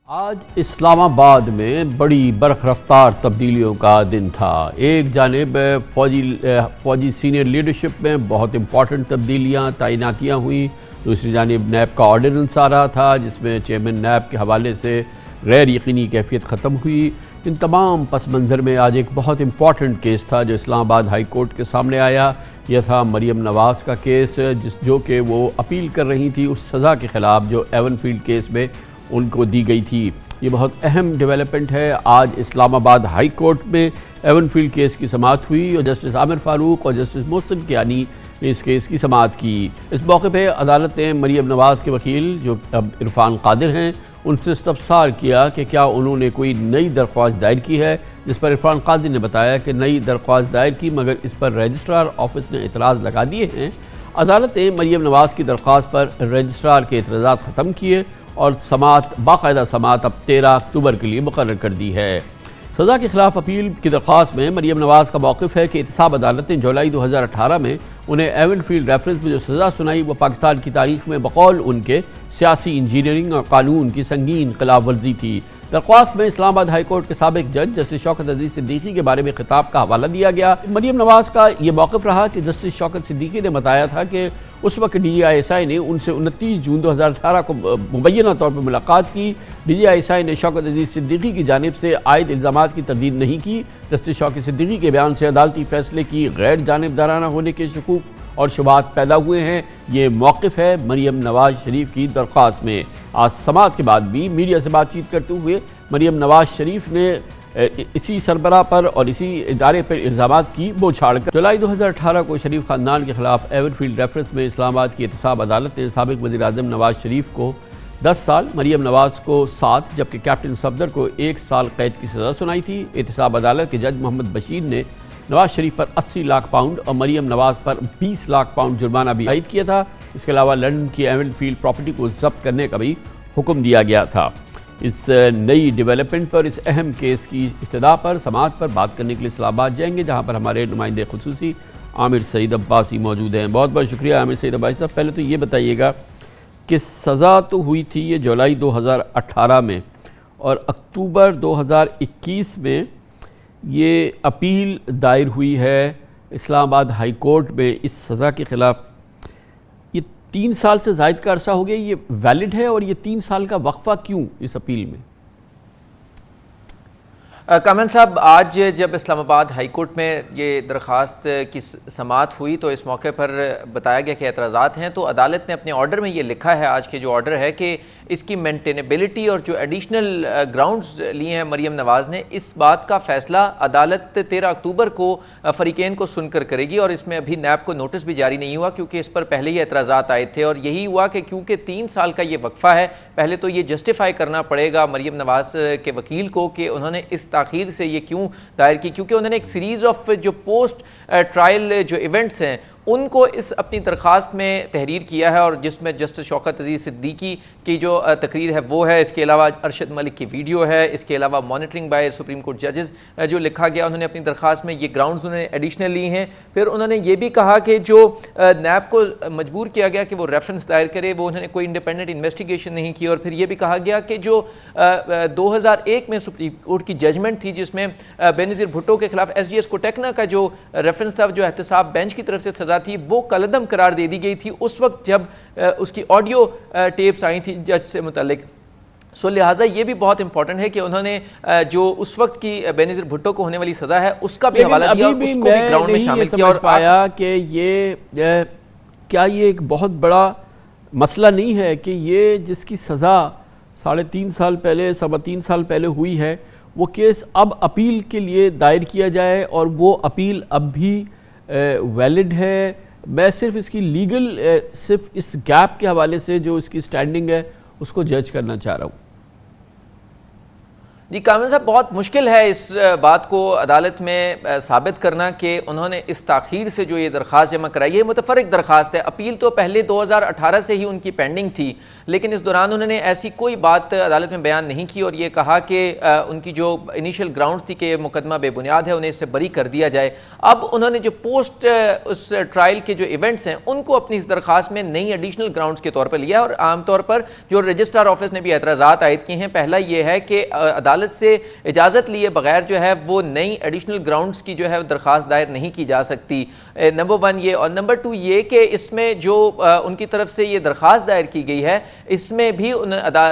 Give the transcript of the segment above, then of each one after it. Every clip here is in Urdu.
آج اسلام آباد میں بڑی برق رفتار تبدیلیوں کا دن تھا۔ ایک جانب فوجی سینئر لیڈرشپ میں بہت امپورٹنٹ تبدیلیاں تعیناتیاں ہوئیں، دوسری جانب نیب کا آرڈیننس آ رہا تھا جس میں چیئرمین نیب کے حوالے سے غیر یقینی کیفیت ختم ہوئی۔ ان تمام پس منظر میں آج ایک بہت امپورٹنٹ کیس تھا جو اسلام آباد ہائی کورٹ کے سامنے آیا۔ یہ تھا مریم نواز کا کیس، جو کہ وہ اپیل کر رہی تھی اس سزا کے خلاف جو ایون فیلڈ کیس میں ان کو دی گئی تھی۔ یہ بہت اہم ڈیولپمنٹ ہے۔ آج اسلام آباد ہائی کورٹ میں ایون فیلڈ کیس کی سماعت ہوئی اور جسٹس عامر فاروق اور جسٹس محسن کیانی نے اس کیس کی سماعت کی۔ اس موقع پہ عدالت نے مریم نواز کے وکیل جو اب عرفان قادر ہیں ان سے استفسار کیا کہ کیا انہوں نے کوئی نئی درخواست دائر کی ہے، جس پر عرفان قادر نے بتایا کہ نئی درخواست دائر کی مگر اس پر رجسٹرار آفس نے اعتراض لگا دیے ہیں۔ عدالت نے مریم نواز کی درخواست پر رجسٹرار کے اعتراضات ختم کیے اور باقاعدہ سماعت اب 13 اکتوبر کے لیے مقرر کر دی ہے۔ سزا کے خلاف اپیل کی درخواست میں مریم نواز کا موقف ہے کہ احتساب عدالت نے جولائی 2018 میں انہیں ایون فیلڈ ریفرنس میں جو سزا سنائی وہ پاکستان کی تاریخ میں بقول ان کے سیاسی انجینئرنگ اور قانون کی سنگین خلاف ورزی تھی۔ درخواست میں اسلام آباد ہائی کورٹ کے سابق جج جسٹس شوکت عزیز صدیقی کے بارے میں خطاب کا حوالہ دیا گیا۔ مریم نواز کا یہ موقف رہا کہ جسٹس شوکت صدیقی نے بتایا تھا کہ اس وقت D G I S I نے ان سے 29 جون 2018 کو مبینہ طور پر ملاقات کی۔ D G I S I نے شوکت عزیز صدیقی کی جانب سے عائد الزامات کی تردید نہیں کی۔ جسٹس شوکت صدیقی کے بیان سے عدالتی فیصلے کی غیر جانبدارانہ ہونے کے شکوک اور شبہات پیدا ہوئے ہیں۔ یہ موقف ہے مریم نواز شریف کی درخواست میں۔ آج سماعت کے بعد بھی میڈیا سے بات چیت کرتے ہوئے مریم نواز شریف نے اسی سربراہ پر اور اسی ادارے پر الزامات کی بوچھاڑ کر جولائی 2018 کو شریف خاندان کے خلاف ایون فیلڈ ریفرنس میں اسلام آباد کی احتساب عدالت نے سابق وزیر اعظم نواز شریف کو 10 سال، مریم نواز کو 7 جبکہ کیپٹن صفدر کو 1 سال قید کی سزا سنائی تھی۔ احتساب عدالت کے جج محمد بشیر نے نواز شریف پر 80 لاکھ پاؤنڈ اور مریم نواز پر 20 لاکھ پاؤنڈ جرمانہ بھی عائد کیا تھا۔ اس کے علاوہ لندن کی ایون فیلڈ پراپرٹی کو ضبط کرنے کا بھی حکم دیا گیا تھا۔ اس نئی ڈیولپمنٹ پر، اس اہم کیس کی ابتدا پر، سماعت پر بات کرنے کے لیے اسلام آباد جائیں گے جہاں پر ہمارے نمائندے خصوصی عامر سعید عباسی موجود ہیں۔ بہت بہت شکریہ عامر سعید عباسی صاحب۔ پہلے تو یہ بتائیے گا کہ سزا تو ہوئی تھی یہ جولائی 2018 میں اور اکتوبر 2021 میں یہ اپیل دائر ہوئی ہے اسلام آباد ہائی کورٹ میں اس سزا کے خلاف۔ یہ 3 سال سے زائد کا عرصہ ہو گیا، یہ ویلڈ ہے اور یہ 3 سال کا وقفہ کیوں اس اپیل میں؟ کامران صاحب، آج جب اسلام آباد ہائی کورٹ میں یہ درخواست کی سماعت ہوئی تو اس موقع پر بتایا گیا کہ اعتراضات ہیں، تو عدالت نے اپنے آرڈر میں یہ لکھا ہے، آج کے جو آرڈر ہے، کہ اس کی مینٹینیبلٹی اور جو ایڈیشنل گراؤنڈز لیے ہیں مریم نواز نے، اس بات کا فیصلہ عدالت 13 اکتوبر کو فریقین کو سن کر کرے گی، اور اس میں ابھی نیب کو نوٹس بھی جاری نہیں ہوا کیونکہ اس پر پہلے ہی اعتراضات آئے تھے، اور یہی ہوا کہ کیونکہ 3 سال کا یہ وقفہ ہے، پہلے تو یہ جسٹیفائی کرنا پڑے گا مریم نواز کے وکیل کو کہ انہوں نے اس تاخیر سے یہ کیوں دائر کی، کیونکہ انہوں نے ایک سیریز آف جو پوسٹ ٹرائل جو ایونٹس ہیں ان کو اس اپنی درخواست میں تحریر کیا ہے، اور جس میں جسٹس شوکت عزیز صدیقی کی جو تقریر ہے وہ ہے، اس کے علاوہ ارشد ملک کی ویڈیو ہے، اس کے علاوہ مانیٹرنگ بائی سپریم کورٹ ججز جو لکھا گیا، انہوں نے اپنی درخواست میں یہ گراؤنڈز انہوں نے ایڈیشنل لی ہیں۔ پھر انہوں نے یہ بھی کہا کہ جو نیب کو مجبور کیا گیا کہ وہ ریفرنس دائر کرے، وہ انہوں نے کوئی انڈیپینڈنٹ انویسٹیگیشن نہیں کی، اور پھر یہ بھی کہا گیا کہ جو 2001 میں سپریم کورٹ کی ججمنٹ تھی جس میں بینظیر بھٹو کے خلاف ایس ڈی ایس کوٹیکنا کا جو ریفرنس تھا، جو احتساب بینچ کی طرف سے سزا تھی، وہ کالعدم قرار دے دی گئی تھی اس وقت جب اس کی آڈیو ٹیپس آئی تھی جج سے متعلق۔ سو لہٰذا یہ بھی بہت امپورٹنٹ ہے کہ انہوں نے جو اس وقت کی بینظیر بھٹو کو ہونے والی سزا ہے اس کا بھی حوالہ دیا اور اس کو بھی گراؤنڈ میں شامل کیا، اور پایا کہ یہ کیا یہ ایک بہت بڑا مسئلہ نہیں ہے کہ یہ جس کی سزا 3.5 سال پہلے 3.25 سال پہلے ہوئی ہے وہ کیس اب اپیل کے لیے دائر کیا جائے اور وہ اپیل اب بھی ویلڈ ہے؟ میں صرف اس کی لیگل صرف اس گیپ کے حوالے سے جو اس کی سٹینڈنگ ہے اس کو جج کرنا چاہ رہا ہوں۔ جی کامل صاحب، بہت مشکل ہے اس بات کو عدالت میں ثابت کرنا کہ انہوں نے اس تاخیر سے جو یہ درخواست جمع کرائی ہے متفرق درخواست ہے. اپیل تو پہلے 2018 سے ہی ان کی پینڈنگ تھی، لیکن اس دوران انہوں نے ایسی کوئی بات عدالت میں بیان نہیں کی اور یہ کہا کہ ان کی جو انیشل گراؤنڈز تھی کہ یہ مقدمہ بے بنیاد ہے، انہیں اس سے بری کر دیا جائے. اب انہوں نے جو پوسٹ اس ٹرائل کے جو ایونٹس ہیں ان کو اپنی اس درخواست میں نئی ایڈیشنل گراؤنڈز کے طور پر لیا، اور عام طور پر جو رجسٹرار آفس نے بھی اعتراضات عائد کیے ہیں. پہلا یہ ہے کہ عدالت سے اجازت لیے بغیر جو ہے وہ نئی ایڈیشنل گراؤنڈز کی جو ہے درخواست دائر نہیں کی جا سکتی. نمبر 1 یہ، اور نمبر 2 یہ کہ اس میں جو ان کی طرف سے یہ درخواست دائر کی گئی ہے اس میں بھی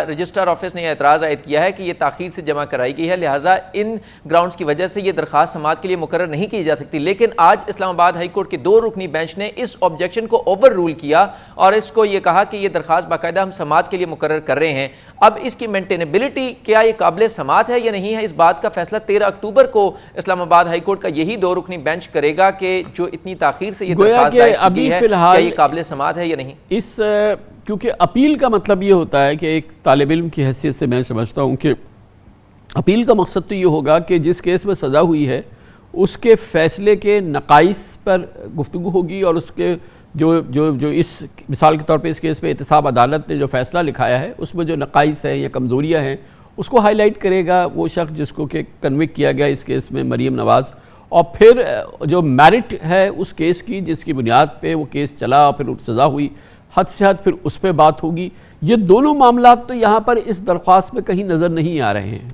رجسٹرار آفس نے اعتراض عائد کیا ہے کہ یہ تاخیر سے جمع کرائی گئی ہے، لہٰذا ان گراؤنڈز کی وجہ سے یہ درخواست سماعت کے لیے مقرر نہیں کی جا سکتی. لیکن آج اسلام آباد ہائی کورٹ کے 2 رکنی بینچ نے اس آبجیکشن کو اوور رول کیا اور اس کو یہ کہا کہ یہ درخواست باقاعدہ ہم سماعت کے لیے مقرر کر رہے ہیں. اب اس کی مینٹینیبلٹی کیا یہ قابل سماعت ہے یا نہیں ہے، اس بات کا فیصلہ 13 اکتوبر کو اسلام آباد ہائی کورٹ کا یہی 2 رکنی بینچ کرے گا کہ جو اتنی تاخیر سے یہ درخواست دائر کی گئی ہے کیا یہ قابل سماعت ہے یا نہیں. اس کیونکہ اپیل کا مطلب یہ ہوتا ہے کہ ایک طالب علم کی حیثیت سے میں سمجھتا ہوں کہ اپیل کا مقصد تو یہ ہوگا کہ جس کیس میں سزا ہوئی ہے اس کے فیصلے کے نقائص پر گفتگو ہوگی، اور اس کے جو اس مثال کے طور پہ اس کیس پہ احتساب عدالت نے جو فیصلہ لکھایا ہے اس میں جو نقائص ہیں یا کمزوریاں ہیں اس کو ہائی لائٹ کرے گا وہ شخص جس کو کہ کنوکٹ کیا گیا اس کیس میں مریم نواز، اور پھر جو میرٹ ہے اس کیس کی جس کی بنیاد پہ وہ کیس چلا اور پھر سزا ہوئی حد سے حد پھر اس پہ بات ہوگی. یہ دونوں معاملات تو یہاں پر اس درخواست میں کہیں نظر نہیں آ رہے ہیں.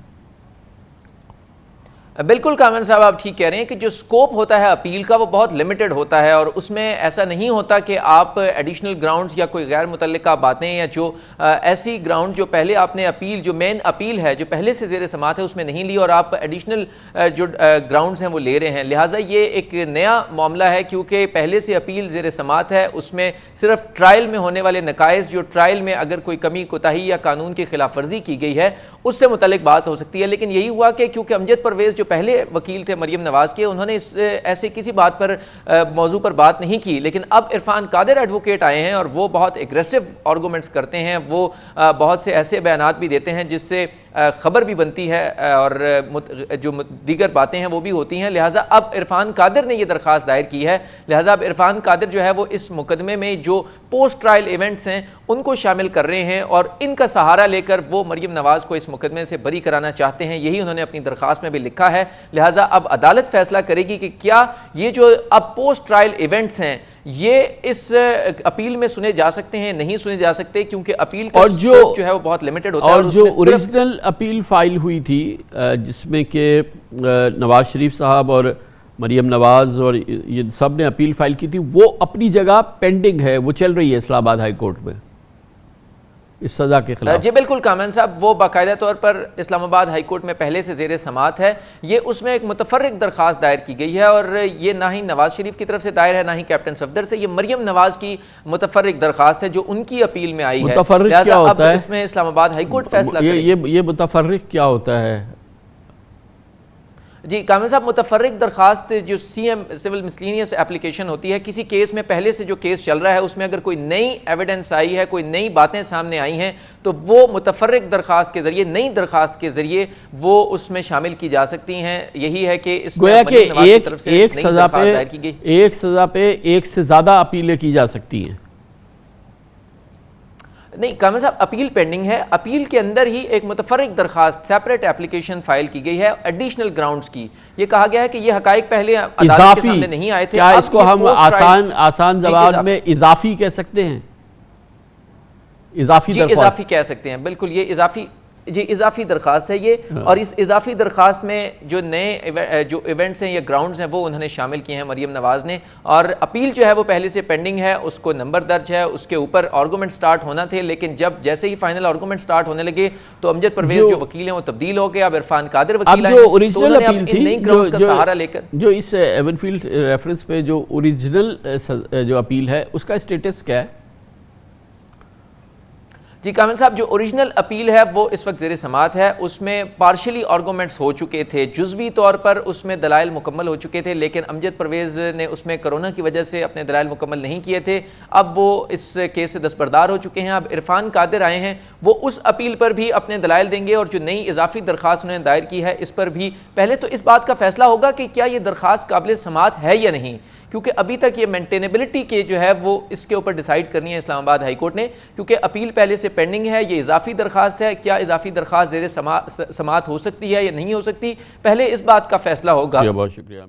بالکل کامن صاحب آپ ٹھیک کہہ رہے ہیں کہ جو سکوپ ہوتا ہے اپیل کا وہ بہت لمیٹڈ ہوتا ہے، اور اس میں ایسا نہیں ہوتا کہ آپ ایڈیشنل گراؤنڈز یا کوئی غیر متعلقہ باتیں یا جو ایسی گراؤنڈ جو پہلے آپ نے اپیل جو مین اپیل ہے جو پہلے سے زیر سماعت ہے اس میں نہیں لی اور آپ ایڈیشنل جو گراؤنڈز ہیں وہ لے رہے ہیں. لہٰذا یہ ایک نیا معاملہ ہے کیونکہ پہلے سے اپیل زیر سماعت ہے، اس میں صرف ٹرائل میں ہونے والے نقائص، جو ٹرائل میں اگر کوئی کمی کوتاہی یا قانون کی خلاف ورزی کی گئی ہے اس سے متعلق بات ہو سکتی ہے. لیکن یہی ہوا کہ کیونکہ امجد پرویز جو پہلے وکیل تھے مریم نواز کے انہوں نے ایسے کسی بات پر موضوع پر بات نہیں کی، لیکن اب عرفان قادر ایڈوکیٹ آئے ہیں اور وہ بہت ایگریسو آرگومنٹس کرتے ہیں، وہ بہت سے ایسے بیانات بھی دیتے ہیں جس سے خبر بھی بنتی ہے اور جو دیگر باتیں ہیں وہ بھی ہوتی ہیں. لہٰذا اب عرفان قادر نے یہ درخواست دائر کی ہے، لہٰذا اب عرفان قادر جو ہے وہ اس مقدمے میں جو پوسٹ ٹرائل ایونٹس ہیں ان کو شامل کر رہے ہیں اور ان کا سہارا لے کر وہ مریم نواز کو اس مقدمے سے بری کرانا چاہتے ہیں. یہی انہوں نے اپنی درخواست میں بھی لکھا ہے. لہٰذا اب عدالت فیصلہ کرے گی کہ کیا یہ جو اب پوسٹ ٹرائل ایونٹس ہیں یہ اس اپیل میں سنے جا سکتے ہیں، نہیں سنے جا سکتے، کیونکہ اپیل کا سکوپ جو ہے وہ بہت لیمیٹڈ ہوتا ہے. اور جو اوریجنل اپیل فائل ہوئی تھی جس میں کہ نواز شریف صاحب اور مریم نواز اور یہ سب نے اپیل فائل کی تھی، وہ اپنی جگہ پینڈنگ ہے، وہ چل رہی ہے اسلام آباد ہائی کورٹ میں اس سزا کے خلاف. جی بالکل کامن صاحب، وہ باقاعدہ طور پر اسلام آباد ہائی کورٹ میں پہلے سے زیر سماعت ہے. یہ اس میں ایک متفرق درخواست دائر کی گئی ہے اور یہ نہ ہی نواز شریف کی طرف سے دائر ہے نہ ہی کیپٹن صفدر سے، یہ مریم نواز کی متفرق درخواست ہے جو ان کی اپیل میں آئی ہے. متفرق کیا ہوتا ہے؟ اس میں اسلام آباد ہائی کورٹ فیصلہ کرے. یہ متفرق کیا ہوتا ہے؟ جی کامل صاحب، متفرق درخواست جو C M civil miscellaneous application ہوتی ہے، کسی کیس میں پہلے سے جو کیس چل رہا ہے اس میں اگر کوئی نئی ایویڈنس آئی ہے، کوئی نئی باتیں سامنے آئی ہیں تو وہ متفرق درخواست کے ذریعے، نئی درخواست کے ذریعے وہ اس میں شامل کی جا سکتی ہیں. یہی ہے کہ اس میں گویا کہ ایک سزا پہ ایک سے زیادہ اپیلیں کی جا سکتی ہیں. نہیں کامل صاحب، اپیل پینڈنگ ہے. اپیل کے اندر ہی ایک متفرق درخواست سیپریٹ ایپلیکیشن فائل کی گئی ہے ایڈیشنل گراؤنڈز کی. یہ کہا گیا ہے کہ یہ حقائق پہلے عدالت کے سامنے نہیں آئے تھے. کیا اس کو ہم آسان زبان میں اضافی کہہ سکتے ہیں؟ اضافی درخواست اضافی کہہ سکتے ہیں، بالکل. یہ اضافی درخواست ہے یہ. اور اس اضافی درخواست میں جو نئے جو ایونٹس ہیں یا گراؤنڈز ہیں وہ انہوں نے شامل کیے ہیں مریم نواز نے. اور اپیل جو ہے وہ پہلے سے پینڈنگ ہے، اس کو نمبر درج ہے، اس کے اوپر آرگومنٹ سٹارٹ ہونا تھے، لیکن جیسے ہی فائنل آرگومنٹ سٹارٹ ہونے لگے تو امجد پرویز جو وکیل ہیں وہ تبدیل ہو گئے. اب عرفان قادر وکیل ہیں، تو انہوں نے اب نئی گراؤنڈز کا سہارا لے کر جو اس ایون فیلڈ ریفرنس پہ جو اوریجنل جو اپیل ہے اس کا اسٹیٹس کیا ہے؟ جی کامل صاحب، جو اوریجنل اپیل ہے وہ اس وقت زیر سماعت ہے، اس میں پارشلی آرگومنٹس ہو چکے تھے، جزوی طور پر اس میں دلائل مکمل ہو چکے تھے، لیکن امجد پرویز نے اس میں کرونا کی وجہ سے اپنے دلائل مکمل نہیں کیے تھے، اب وہ اس کیس سے دستبردار ہو چکے ہیں۔ اب عرفان قادر آئے ہیں، وہ اس اپیل پر بھی اپنے دلائل دیں گے اور جو نئی اضافی درخواست انہوں نے دائر کی ہے اس پر بھی پہلے تو اس بات کا فیصلہ ہوگا کہ کیا یہ درخواست قابل سماعت ہے یا نہیں، کیونکہ ابھی تک یہ مینٹینیبلٹی کے جو ہے وہ اس کے اوپر ڈیسائیڈ کرنی ہے اسلام آباد ہائی کورٹ نے، کیونکہ اپیل پہلے سے پینڈنگ ہے، یہ اضافی درخواست ہے، کیا اضافی درخواست زیر سماعت ہو سکتی ہے یا نہیں ہو سکتی، پہلے اس بات کا فیصلہ ہوگا۔ بہت شکریہ۔